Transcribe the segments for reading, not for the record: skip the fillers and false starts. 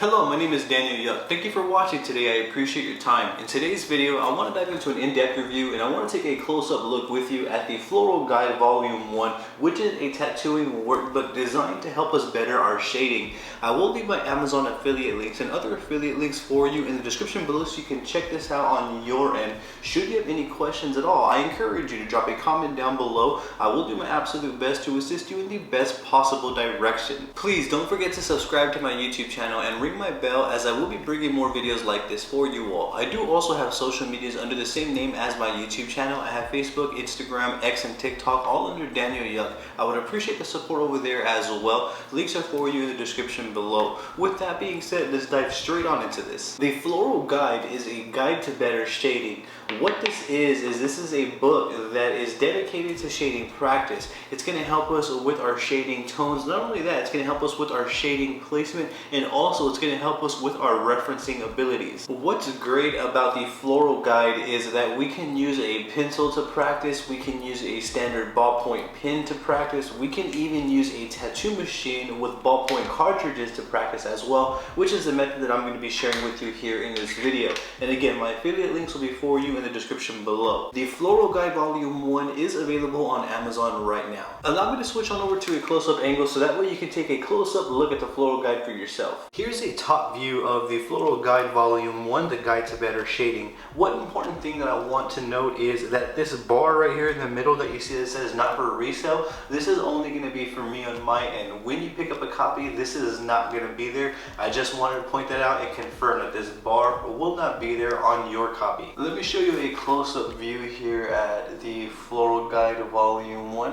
Hello, my name is Daniel Yuck. Thank you for watching today. I appreciate your time. In today's video, I want to dive into an in-depth review and I want to take a close-up look with you at the Floral Guide Volume 1, which is a tattooing workbook designed to help us better our shading. I will leave my Amazon affiliate links and other affiliate links for you in the description below so you can check this out on your end. Should you have any questions at all, I encourage you to drop a comment down below. I will do my absolute best to assist you in the best possible direction. Please don't forget to subscribe to my YouTube channel and ring my bell, as I will be bringing more videos like this for you all. I do also have social medias under the same name as my YouTube channel. I have Facebook, Instagram, X, and TikTok, all under Daniel Yuck. I would appreciate the support over there as well. Links are for you in the description below. With that being said, let's dive straight on into this. The Floral Guide is a guide to better shading. What this is this is a book that is dedicated to shading practice. It's going to help us with our shading tones. Not only that, it's going to help us with our shading placement, and also it's going to help us with our referencing abilities. What's great about the Floral Guide is that we can use a pencil to practice, we can use a standard ballpoint pen to practice, we can even use a tattoo machine with ballpoint cartridges to practice as well, which is the method that I'm going to be sharing with you here in this video. And again, my affiliate links will be for you in the description below. The Floral Guide Volume 1 is available on Amazon right now. Allow me to switch on over to a close-up angle so that way you can take a close-up look at the Floral Guide for yourself. Here's a top view of the Floral Guide Volume 1, the Guide to Better Shading. One important thing that I want to note is that this bar right here in the middle that you see that says not for resale, this is only going to be for me on my end. When you pick up a copy, this is not going to be there. I just wanted to point that out and confirm that this bar will not be there on your copy. Let me show you a close-up view here at the Floral Guide Volume 1,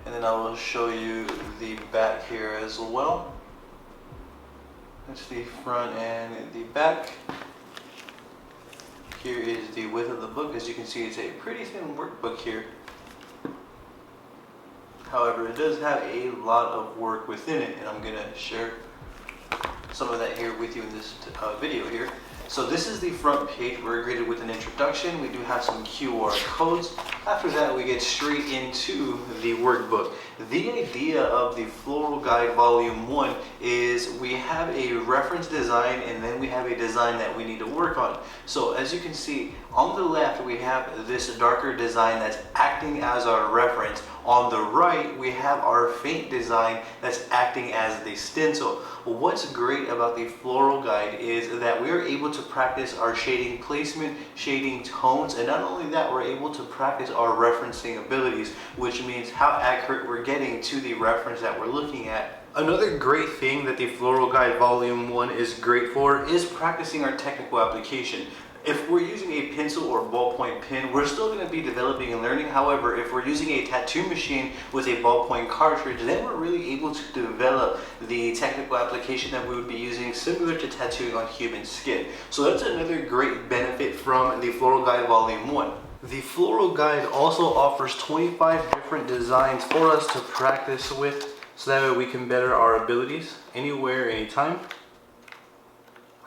and then I will show you the back here as well. That's the front and the back. Here is the width of the book. As you can see, it's a pretty thin workbook here. However, it does have a lot of work within it, and I'm going to share some of that here with you in this video here. So this is the front page. We're greeted with an introduction. We do have some QR codes. After that, we get straight into the workbook. The idea of the Floral Guide Volume 1 is we have a reference design and then we have a design that we need to work on. So as you can see, on the left we have this darker design that's acting as our reference. On the right, we have our faint design that's acting as the stencil. What's great about the Floral Guide is that we are able to practice our shading placement, shading tones, and not only that, we're able to practice our referencing abilities, which means how accurate we're getting to the reference that we're looking at. Another great thing that the Floral Guide Volume 1 is great for is practicing our technical application. If we're using a pencil or ballpoint pen, we're still going to be developing and learning. However, if we're using a tattoo machine with a ballpoint cartridge, then we're really able to develop the technical application that we would be using similar to tattooing on human skin. So that's another great benefit from the Floral Guide Volume 1. The Floral Guide also offers 25 different designs for us to practice with, so that way we can better our abilities anywhere, anytime.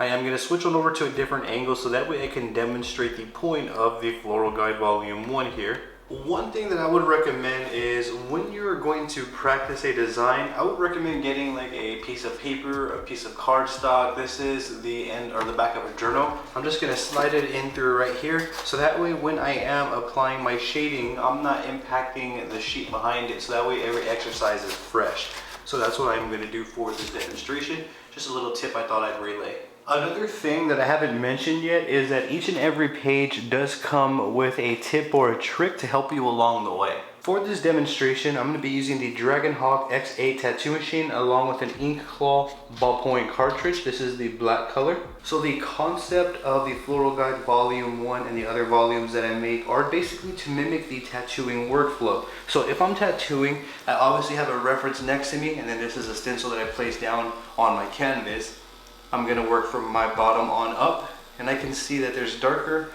I am going to switch on over to a different angle so that way I can demonstrate the point of the Floral Guide Volume 1 here. One thing that I would recommend is when you're going to practice a design, I would recommend getting like a piece of paper, a piece of cardstock. This is the end or the back of a journal. I'm just going to slide it in through right here, so that way when I am applying my shading, I'm not impacting the sheet behind it, so that way every exercise is fresh. So that's what I'm going to do for this demonstration. Just a little tip I thought I'd relay. Another thing that I haven't mentioned yet is that each and every page does come with a tip or a trick to help you along the way. For this demonstration, I'm going to be using the Dragonhawk X8 tattoo machine along with an Inkclaw ballpoint cartridge. This is the black color. So the concept of the Floral Guide Volume 1 and the other volumes that I make are basically to mimic the tattooing workflow. So if I'm tattooing, I obviously have a reference next to me, and then this is a stencil that I place down on my canvas. I'm going to work from my bottom on up, and I can see that there's darker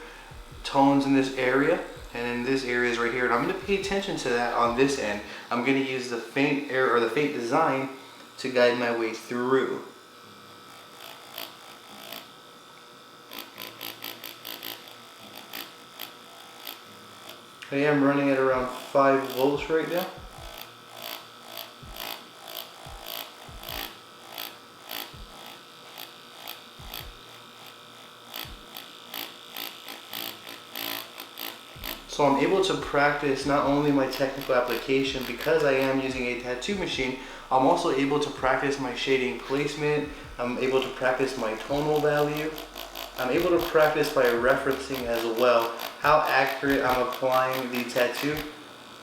tones in this area, and in this area is right here, and I'm going to pay attention to that on this end. I'm going to use the faint air or the faint design to guide my way through. I am running at around 5 volts right now. So I'm able to practice not only my technical application because I am using a tattoo machine, I'm also able to practice my shading placement, I'm able to practice my tonal value, I'm able to practice by referencing as well how accurate I'm applying the tattoo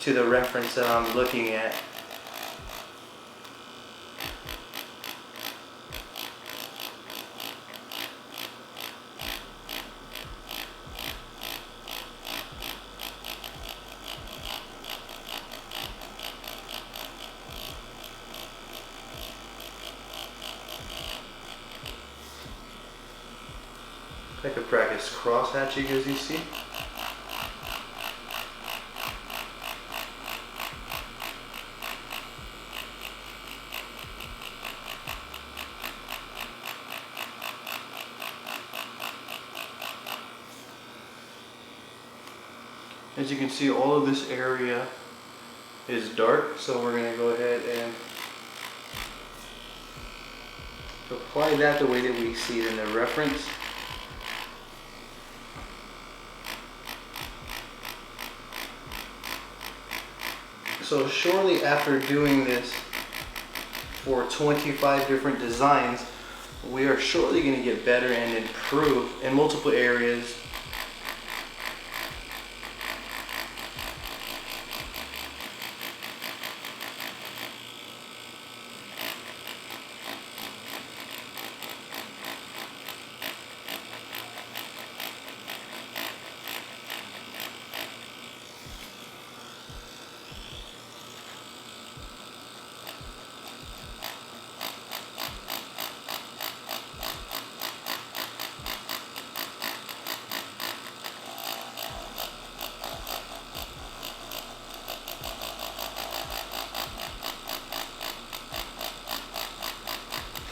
to the reference that I'm looking at. I could practice cross hatching, as you see. As you can see, all of this area is dark, so we're going to go ahead and apply that the way that we see it in the reference. So shortly after doing this for 25 different designs, we are shortly going to get better and improve in multiple areas.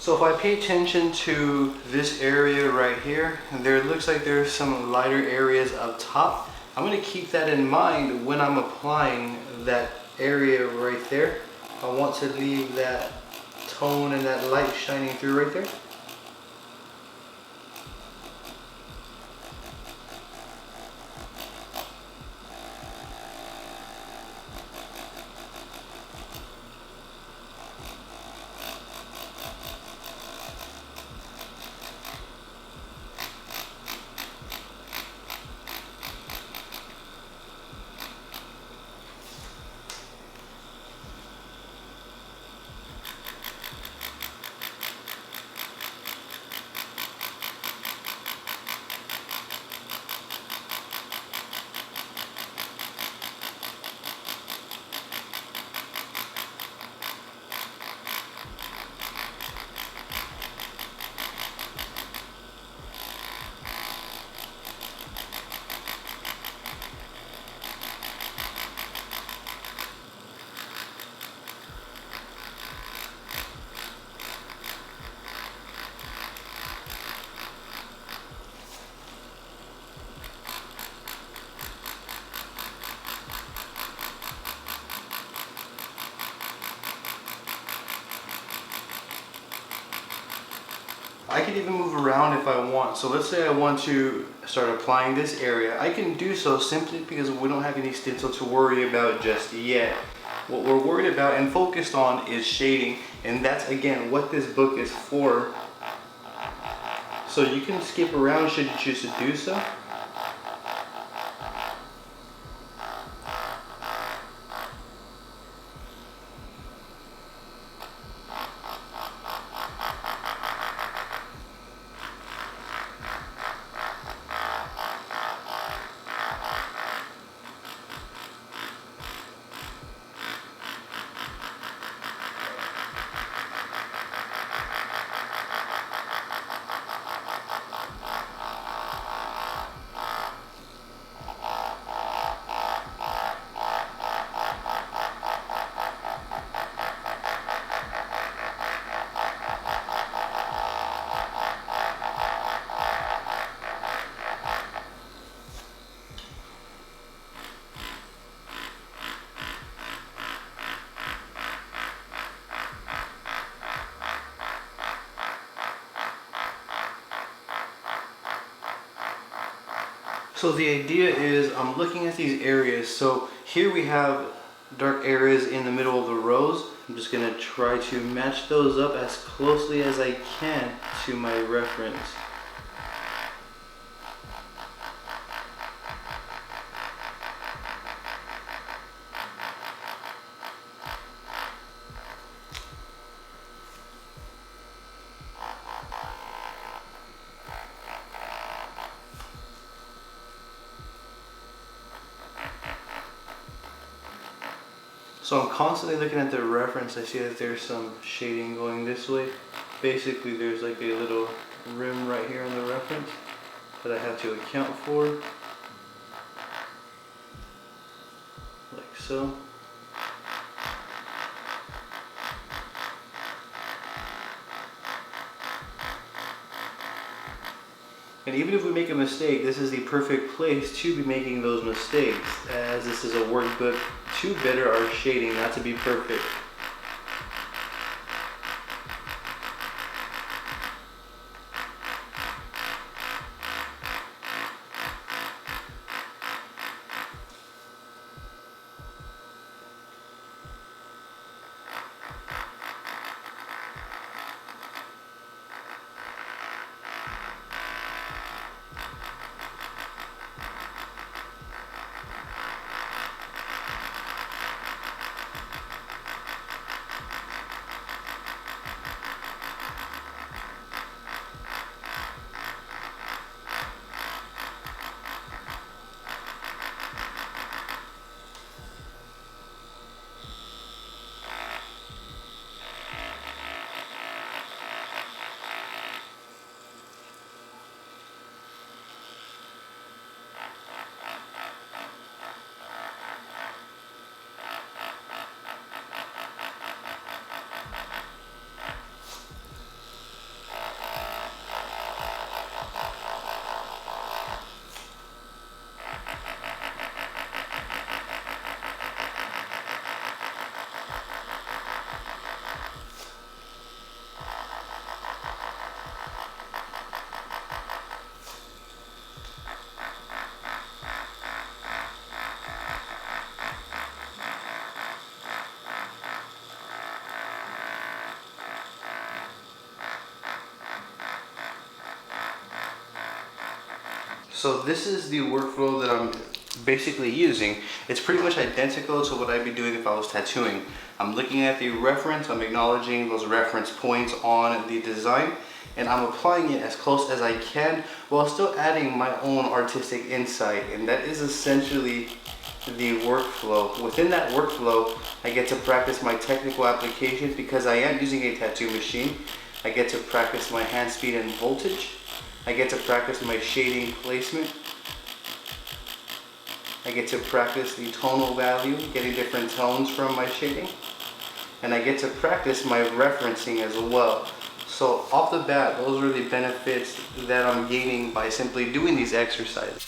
So if I pay attention to this area right here, there looks like there's some lighter areas up top. I'm going to keep that in mind when I'm applying that area right there. I want to leave that tone and that light shining through right there. I can even move around if I want. So let's say I want to start applying this area. I can do so simply because we don't have any stencil to worry about just yet. What we're worried about and focused on is shading, and that's again what this book is for. So you can skip around should you choose to do so. So the idea is I'm looking at these areas. So here we have dark areas in the middle of the rows. I'm just going to try to match those up as closely as I can to my reference. So I'm constantly looking at the reference. I see that there's some shading going this way. Basically there's like a little rim right here on the reference that I have to account for. Like so. And even if we make a mistake, this is the perfect place to be making those mistakes, as this is a workbook to better our shading, not to be perfect. So this is the workflow that I'm basically using. It's pretty much identical to what I'd be doing if I was tattooing. I'm looking at the reference, I'm acknowledging those reference points on the design, and I'm applying it as close as I can while still adding my own artistic insight. And that is essentially the workflow. Within that workflow, I get to practice my technical application because I am using a tattoo machine. I get to practice my hand speed and voltage. I get to practice my shading placement. I get to practice the tonal value, getting different tones from my shading. And I get to practice my referencing as well. So off the bat, those are the benefits that I'm gaining by simply doing these exercises.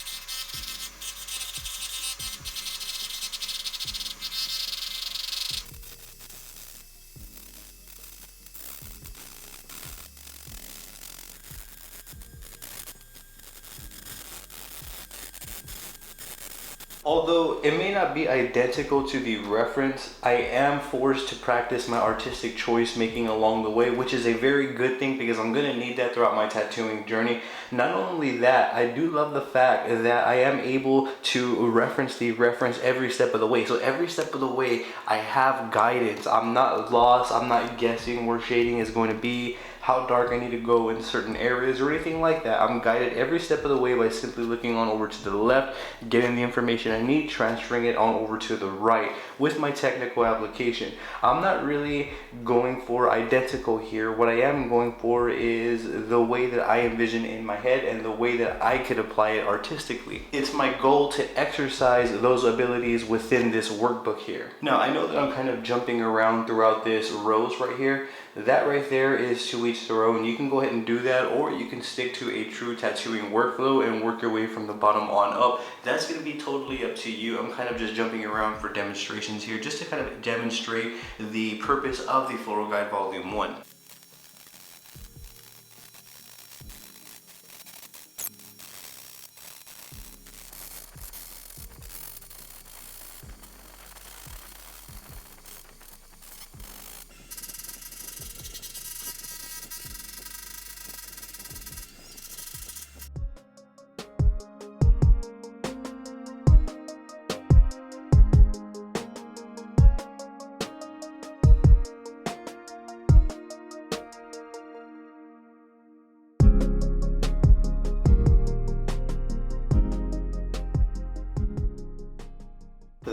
Although it may not be identical to the reference, I am forced to practice my artistic choice making along the way, which is a very good thing because I'm going to need that throughout my tattooing journey. Not only that, I do love the fact that I am able to reference the reference every step of the way. So every step of the way I have guidance. I'm not lost, I'm not guessing where shading is going to be, how dark I need to go in certain areas or anything like that. I'm guided every step of the way by simply looking on over to the left, getting the information I need, transferring it on over to the right with my technical application. I'm not really going for identical here. What I am going for is the way that I envision in my head and the way that I could apply it artistically. It's my goal to exercise those abilities within this workbook here. Now, I know that I'm kind of jumping around throughout this rows right here. That right there is to each their own. You can go ahead and do that, or you can stick to a true tattooing workflow and work your way from the bottom on up. That's going to be totally up to you. I'm kind of just jumping around for demonstrations here just to kind of demonstrate the purpose of the Floral Guide Volume 1.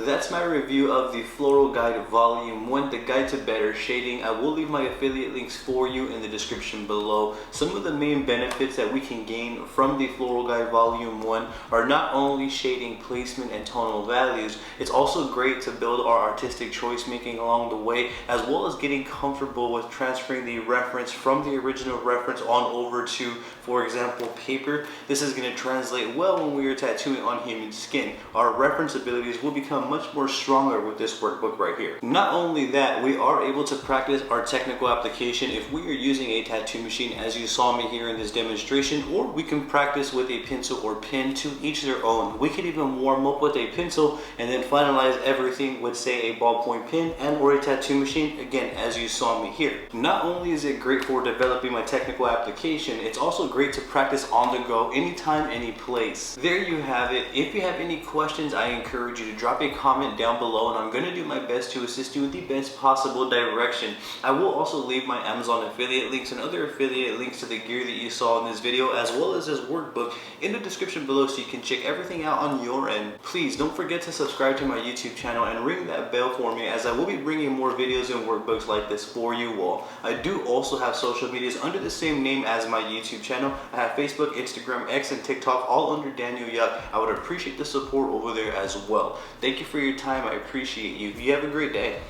that's my review of the Floral Guide Volume 1, the Guide to Better Shading. I will leave my affiliate links for you in the description below. Some of the main benefits that we can gain from the Floral Guide Volume 1 are not only shading placement and tonal values, it's also great to build our artistic choice making along the way, as well as getting comfortable with transferring the reference from the original reference on over to, for example, paper. This is going to translate well when we are tattooing on human skin. Our reference abilities will become much more stronger with this workbook right here. Not only that, we are able to practice our technical application if we are using a tattoo machine, as you saw me here in this demonstration, or we can practice with a pencil or pen, to each their own. We could even warm up with a pencil and then finalize everything with, say, a ballpoint pen and or a tattoo machine, again, as you saw me here. Not only is it great for developing my technical application, it's also great to practice on the go, anytime, any place. There you have it. If you have any questions, I encourage you to drop a comment down below, and I'm going to do my best to assist you with the best possible direction. I will also leave my Amazon affiliate links and other affiliate links to the gear that you saw in this video, as well as this workbook, in the description below, so you can check everything out on your end. Please don't forget to subscribe to my YouTube channel and ring that bell for me, as I will be bringing more videos and workbooks like this for you all. I do also have social medias under the same name as my YouTube channel. I have Facebook, Instagram, X, and TikTok, all under Daniel Yuck. I would appreciate the support over there as well. Thank you for your time. I appreciate you. You have a great day.